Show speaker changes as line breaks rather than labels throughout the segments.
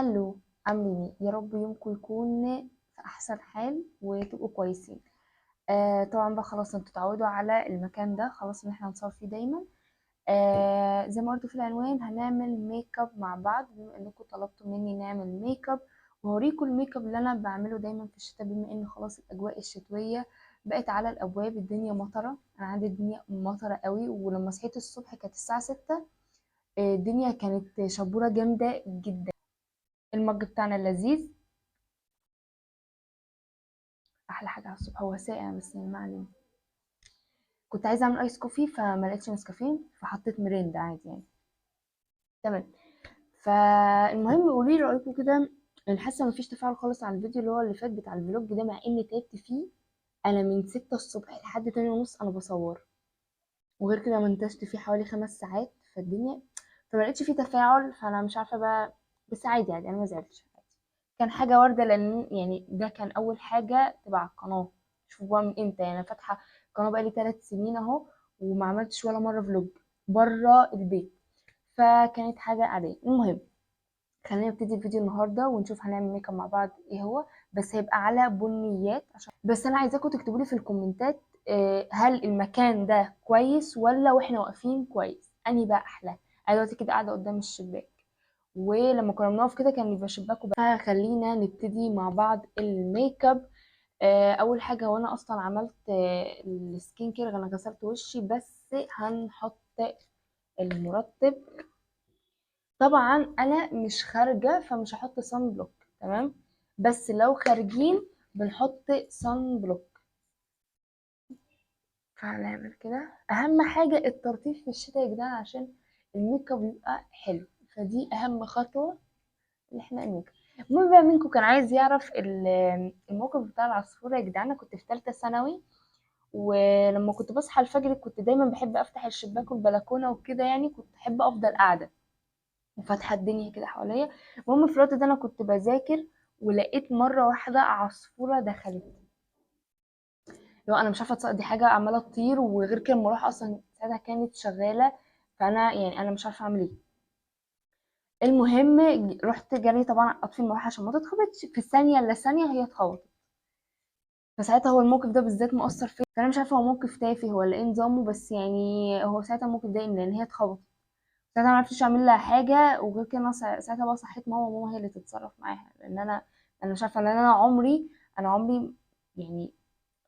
هلو، عاملين ايه؟ يا رب يومكم يكون في احسن حال وتبقوا كويسين. طبعا بقى خلاص انتوا اتعودوا على المكان ده، خلاص ان احنا هنصور فيه دايما. زي ما قلت في العنوان هنعمل ميك اب مع بعض، بما انكم طلبتوا مني نعمل ميك اب، وهوريكم الميك اب اللي انا بعمله دايما في الشتاء، بما ان خلاص الاجواء الشتويه بقت على الابواب. الدنيا مطره، انا عندي الدنيا مطره قوي، ولما صحيت الصبح كانت الساعه 6. الدنيا كانت شبوره جامده جدا. المج بتاعنا اللذيذ، احلى حاجه على الصبح هو ساقع، بس يعني ما علينا. كنت عايزه اعمل ايس كوفي فما لقيتش نسكافيه، فحطيت ميريندا عادي يعني. تمام. فالمهم قولي لي رايكم كده. انا حاسه مفيش تفاعل خالص على الفيديو اللي هو اللي فات بتاع الفلوج ده، مع اني تعبت فيه. انا من 6 الصبح لحد 8 ونص انا بصور، وغير كده منتجت فيه حوالي 5 ساعات. فالدنيا فما لقيتش فيه تفاعل، فانا مش عارفه بقى. بس عادي عادي، انا ما زعلتش. كان حاجة واردة، لأن يعني ده كان أول حاجة تبع القناة. شوفوا بقى من امتى، يعني أنا فاتحة القناة بقالي 3 سنين أهو، وما عملتش ولا مرة فلوج برا البيت. فكانت حاجة عادية. المهم، خلينا نبتدي الفيديو النهاردة ونشوف هنعمل ميك اب مع بعض ايه هو. بس هيبقى على بنيات عشان بس أنا عايزاكم تكتبوا لي في الكومنتات، هل المكان ده كويس ولا واحنا واقفين كويس؟ أنهي بقى أحلى؟ أنا دلوقتي كده قاعدة قدام الشباك، ولما كنا بنقف كده كان يبقى شباك وبس. فخلينا نبتدي مع بعض الميك اب. اول حاجه، وانا اصلا عملت السكين كير، انا غسلت وشي، بس هنحط المرطب. طبعا انا مش خارجه فمش هحط صن بلوك، تمام؟ بس لو خارجين بنحط صن بلوك. فهنعمل كده. اهم حاجه الترطيب في الشتاء يا جدعان، عشان الميك اب يبقى حلو. فدي اهم خطوه اللي احنا نعمله. المهم بقى، منكم كان عايز يعرف الموقف بتاع العصفورة يا جدعان. انا كنت في ثالثه ثانوي، ولما كنت بصحى الفجر كنت دايما بحب افتح الشباك والبلكونه وكده، يعني كنت احب افضل قاعده وفاتحه الدنيا كده حواليا. المهم في الوقت ده انا كنت بذاكر، ولقيت مره واحده عصفوره دخلت. لو انا مش عارفه دي حاجه عماله تطير، وغير كده المروحه اصلا ساعتها كانت شغاله. فانا يعني انا مش عارفه اعمل ايه. المهم رحت جري طبعا اطفي المروحه عشان ما تتخبطش، في الثانيه الا ثانيه هي اتخبطت. فساعتها هو الموقف ده بالذات مؤثر فيا، فانا مش عارفه هو موقف تافه ولا ايه نظامه، بس يعني هو ساعتها الموقف ضايقني لان هي اتخبطت. ساعتها ما عرفتش اعمل لها حاجه، وغير كده أنا ساعتها بقى صحيت ماما، وماما هي اللي تتصرف معاها، لان انا مش عارفه، لان انا عمري يعني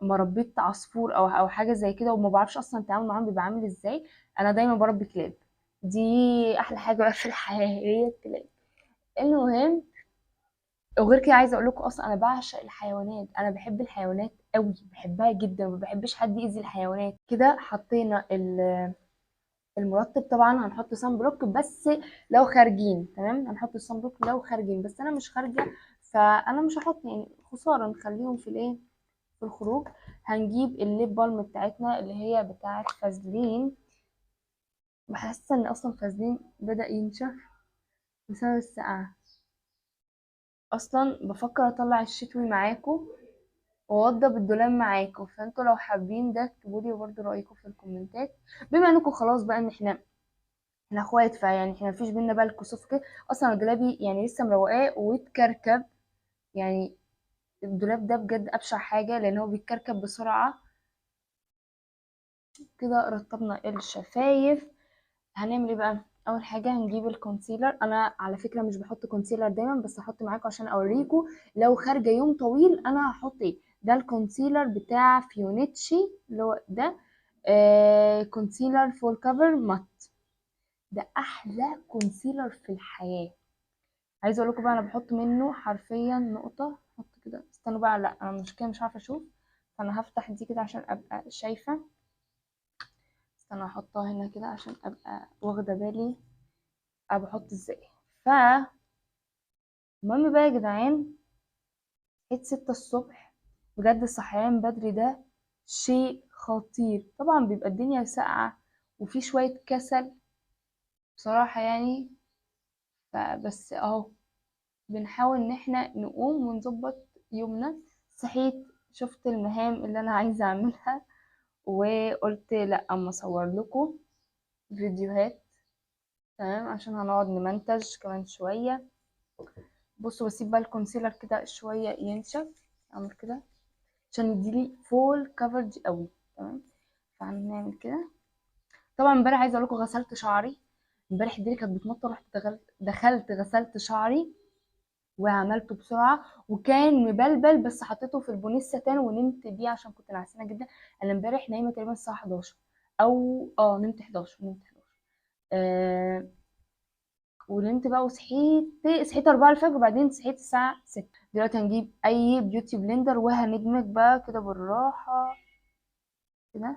ما ربيت عصفور او حاجه زي كده، وما بعرفش اصلا التعامل معاهم بيبقى عامل ازاي. انا دايما بربي كلاب. دي احلى حاجه بقى في الحياه، هي الكلاب. المهم، وغير كده عايزه اقول لكم اصلا انا بعشق الحيوانات، انا بحب الحيوانات قوي، بحبها جدا، وما بحبش حد يأذي الحيوانات. كده حطينا المرطب. طبعا هنحط صن بلوك بس لو خارجين، تمام؟ هنحط الصن بلوك لو خارجين، بس انا مش خارجه فانا مش هحط، يعني خساره نخليهم في الايه، في الخروج. هنجيب الليب بالم بتاعتنا اللي هي بتاعت فازلين. بحس ان اصلا فازلين بدأ ينشف بسبب السقعه. اصلا بفكر اطلع الشتوي معاكم واوضب الدولاب معاكم، فانتوا لو حابين ده اكتبوا لي برضه رايكم في الكومنتات. بما انكم خلاص بقى ان احنا اخوات، فيعني احنا مفيش بينا بقى الكسوف كده. اصلا دولابي يعني لسه مروقاه واتكركب. يعني الدولاب ده بجد ابشع حاجه، لان هو بيتكركب بسرعه. كده رطبنا الشفايف. هنعمل ايه بقى؟ اول حاجه هنجيب الكونسيلر. انا على فكره مش بحط كونسيلر دايما، بس هحط معاكم عشان اوريكم لو خارجه يوم طويل انا هحط ايه. ده الكونسيلر بتاع فيونيتشي، اللي هو ده كونسيلر فول كفر مات. ده احلى كونسيلر في الحياه. عايزه اقول لكم بقى، انا بحط منه حرفيا نقطه. احط كده، استنوا بقى، لا انا مش كده، مش عارفه اشوف. فانا هفتح دي كده عشان ابقى شايفه. استنى احطها هنا كده عشان ابقى واخده بالي انا بحط ازاي. ف المهم بقى يا جدعان، صحيت 6 الصبح. بجد الصحيان بدري ده شيء خطير. طبعا بيبقى الدنيا ساقعة وفي شوية كسل بصراحة يعني. فبس اهو بنحاول ان احنا نقوم ونظبط يومنا. صحيت، شفت المهام اللي انا عايزة اعملها، وقلت لا اما اصور لكم فيديوهات، تمام؟ عشان هنقعد نمنتج كمان شوية. بصوا بسيب بقى الكونسيلر كده شويه ينشف، اعمل كده عشان يديلي فول كفرج قوي. تمام، فهنعمل كده. طبعا امبارح عايزه اقول لكم غسلت شعري. امبارح الدنيا كانت بتمطر، رحت دخلت غسلت شعري وعملته بسرعه، وكان مبلبل، بس حطيته في البونيسة تاني ونمت بيه عشان كنت نعسانه جدا. انا امبارح نايمه تقريبا الساعه 11، او نمت 11، نمت 11. آه ونمت بقى صحيت 4 الفجر، وبعدين صحيت الساعه 6. دلوقتي هنجيب اي بيوتي بلندر وهندمج بقى كده بالراحه كده.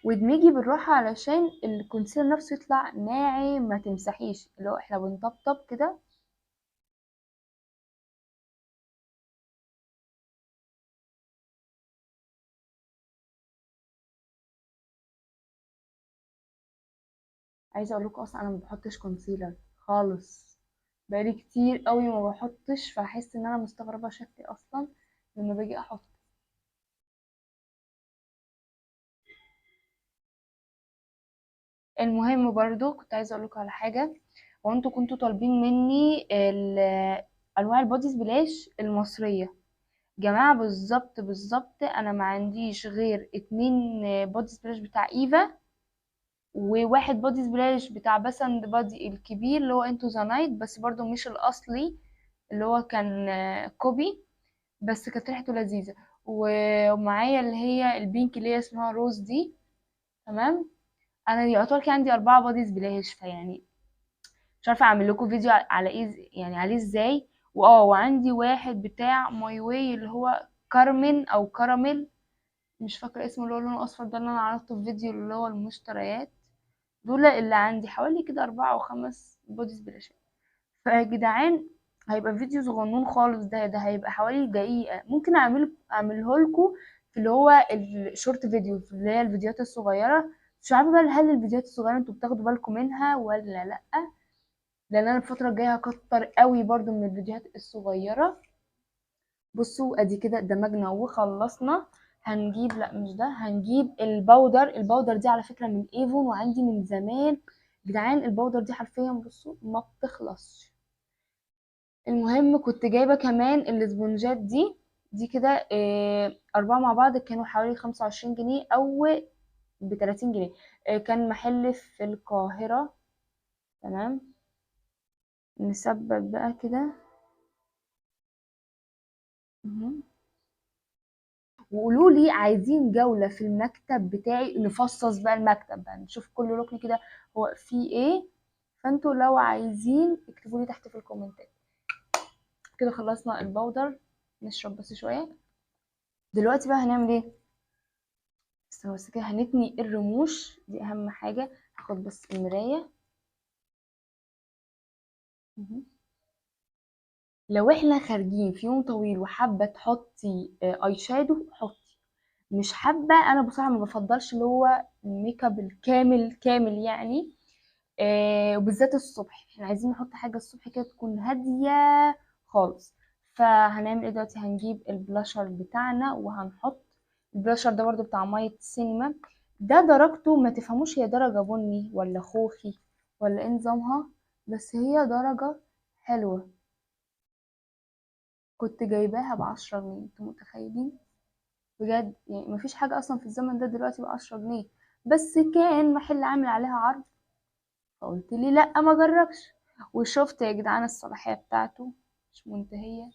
وادمجي بالراحة علشان الكونسيلر نفسه يطلع ناعم، ما تمسحيش، اللي هو احنا بنطبطب كده. عايزة اقول لكم اصلا انا ما بحطش كونسيلر خالص، بقالي كتير قوي ما بحطش، فحس ان انا مستغربة شكلي اصلا لما باجي احط. المهم برضو كنت عايزة اقول لكم على حاجة. وانتوا كنتوا طالبين مني انواع البودي سبلاش المصرية. جماعة بالظبط بالظبط انا ما عنديش غير 2 بودي سبلاش بتاع ايفا، وواحد بودي سبلاش بتاع بس اند بادي الكبير اللي هو انتو ذا نايت، بس برضو مش الاصلي، اللي هو كان كوبي، بس كانت ريحته لذيذة. ومعايا اللي هي البينك اللي هي اسمها روز دي. تمام. انا يعتبر كان عندي 4 بودي سبلاش، فيعني مش عارفة اعمل لكم فيديو على ايه يعني عليه ازاي. وعندي واحد بتاع ماي واي اللي هو كارمن او كراميل، مش فاكرة اسمه، اللي هو لونه اصفر ده، اللي انا عرضته في فيديو اللي هو المشتريات. دول اللي عندي حوالي كده 4 أو 5 بودي سبلاشات. فيا جدعان، هيبقى فيديو صغنون خالص، ده هيبقى حوالي دقيقة، ممكن اعمله لكم في اللي هو الشورت فيديو، في اللي هي الفيديوهات الصغيرة. مش عارفة بقى هل الفيديوهات الصغيرة انتوا بتاخدوا بالكم منها ولا لأ، لأن أنا الفترة الجاية هكتر قوي برضو من الفيديوهات الصغيرة. بصوا ادي كده دمجنا وخلصنا. هنجيب، لا مش ده، هنجيب الباودر دي على فكرة من ايفون، وعندي من زمان. جدعان الباودر دي حرفيا بصوا ما بتخلصش. المهم كنت جايبة كمان الاسبونجات دي كده 4 مع بعض كانوا حوالي 25 جنيه أو ب30 جنيه. كان محل في القاهرة. تمام. نثبت بقى كده. مهم. وقولوا لي عايزين جولة في المكتب بتاعي، نفصص بقى المكتب بقى، نشوف كل ركن كده هو فيه ايه. فانتوا لو عايزين اكتبوا لي تحت في الكومنتات. كده خلصنا البودر، نشرب بس شوية. دلوقتي بقى هنعمل ايه؟ بس كده هنتني الرموش، دي اهم حاجة. هاخد بس المراية. مهم. لو احنا خارجين في يوم طويل وحابة تحطي اي شادو حطي، مش حابة، انا بصراحة ما بفضلش اللي هو الميك اب الكامل كامل يعني. وبالذات الصبح احنا عايزين نحط حاجة الصبح كده تكون هادية خالص. فهنعمل ايه دلوقتي؟ هنجيب البلاشر بتاعنا وهنحط. البلاشر ده برضو بتاع مية السينما. ده درجته ما تفهموش هي درجة بني ولا خوخي ولا ايه نظامها، بس هي درجة حلوة. كنت جايباها ب10 جنيه، انتوا متخيلين؟ بجد يعني مفيش حاجة اصلا في الزمن ده دلوقتي ب10 جنيه، بس كان محل عامل عليها عرض، فقلت لي لا ما جربش. وشفت يا جدعان الصلاحية بتاعته مش منتهية.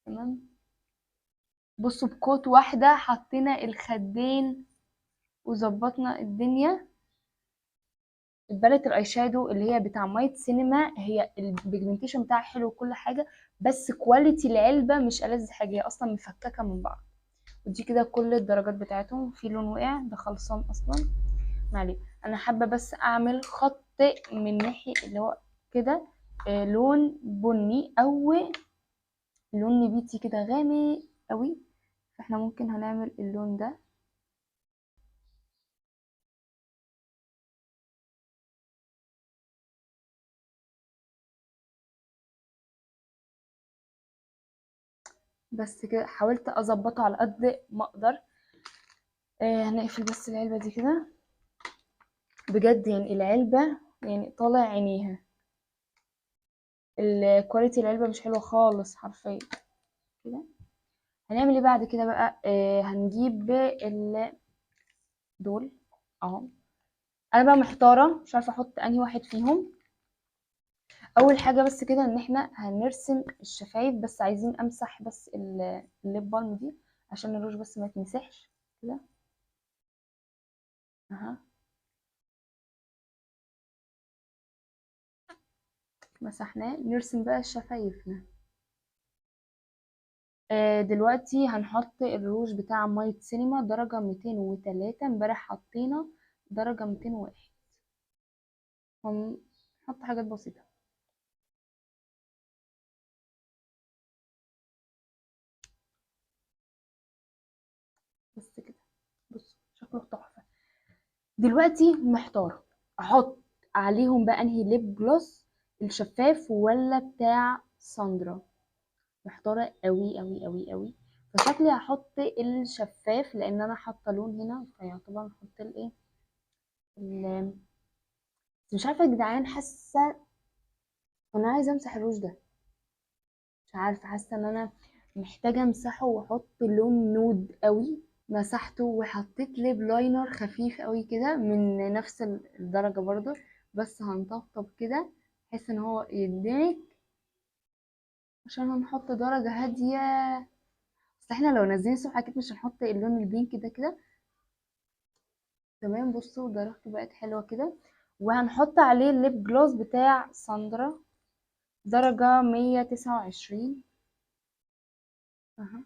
تمام. بصوا بكوت واحدة حطينا الخدين وظبطنا الدنيا. الباليت الاي شادو اللي هي بتاع مايت سينما، هي البيجمنتيشن بتاعها حلو وكل حاجة، بس كواليتي العلبة مش ألذ حاجة، هي أصلا مفككة من بعض. ودي كده كل الدرجات بتاعتهم. في لون وقع ده خلصان أصلا، معلش. أنا حابة بس أعمل خط من ناحية اللي هو كده لون بني أو لون نبيتي كده غامق قوي. فاحنا ممكن هنعمل اللون ده. بس كده حاولت اظبطه على قد ما اقدر. هنقفل بس العلبة دي كده. بجد يعني العلبة يعني طالع عينيها، الكواليتي العلبة مش حلوة خالص حرفيا كده. هنعمل ايه بعد كده بقى؟ هنجيب دول اهو. انا بقى محتارة مش عارفة احط انهي واحد فيهم. اول حاجة بس كده ان احنا هنرسم الشفايف، بس عايزين امسح بس الليب بالم دي عشان الروج بس ما يتمسحش كده. اها، مسحناه. نرسم بقى شفايفنا. دلوقتي هنحط الروج بتاع مايت سينما درجة 203. امبارح حطينا درجة 201. هنحط حاجات بسيطة بس كده. بص شكله تحفة. دلوقتي محتارة احط عليهم بقى انهي ليب جلوس، الشفاف ولا بتاع ساندرا. محتارة قوي قوي قوي قوي. فشكلي هحط الشفاف لان انا حاطة لون هنا، فيعتبر نحط الايه بس مش عارفة يا جدعان، حاسة انا عايزة امسح الروج ده. مش عارفة، حاسة ان انا محتاجة امسحه واحط لون نود قوي. مسحته وحطيت ليب لاينر خفيف قوي كده من نفس الدرجة برضو، بس هنطبطب كده بحيث ان هو يديك، عشان هنحط درجة هادية. بس احنا لو نازلين الصبح اكيد مش هنحط اللون البينك ده كده. تمام، بصوا درجته بقت حلوة كده. وهنحط عليه الليب جلوس بتاع ساندرا درجة 129. اها،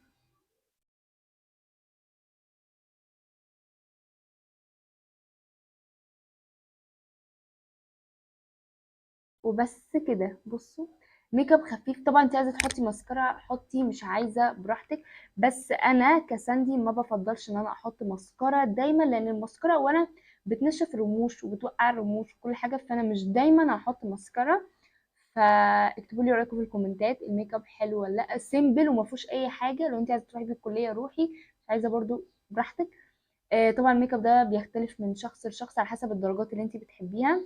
وبس كده. بصوا ميك اب خفيف. طبعا انت عايزه تحطي ماسكارا حطي، مش عايزه براحتك. بس انا كساندي ما بفضلش ان انا احط ماسكارا دايما، لان الماسكارا اولا بتنشف الرموش وبتوقع الرموش وكل حاجه، فانا مش دايما هحط ماسكارا. فاكتبوا لي رايكم في الكومنتات، الميك اب حلو ولا لا؟ سيمبل وما فيهوش اي حاجه. لو انت عايزه تروحي بالكليه روحي، مش عايزه برضو براحتك. طبعا الميك اب ده بيختلف من شخص لشخص على حسب الدرجات اللي انت بتحبيها.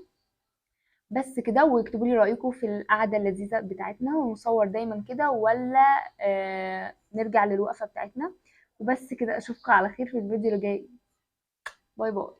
بس كده. واكتبوا لي رأيكم في القعدة اللذيذة بتاعتنا، ونصور دايما كده ولا نرجع للوقفة بتاعتنا. وبس كده، اشوفكم على خير في الفيديو اللي جاي. باي باي.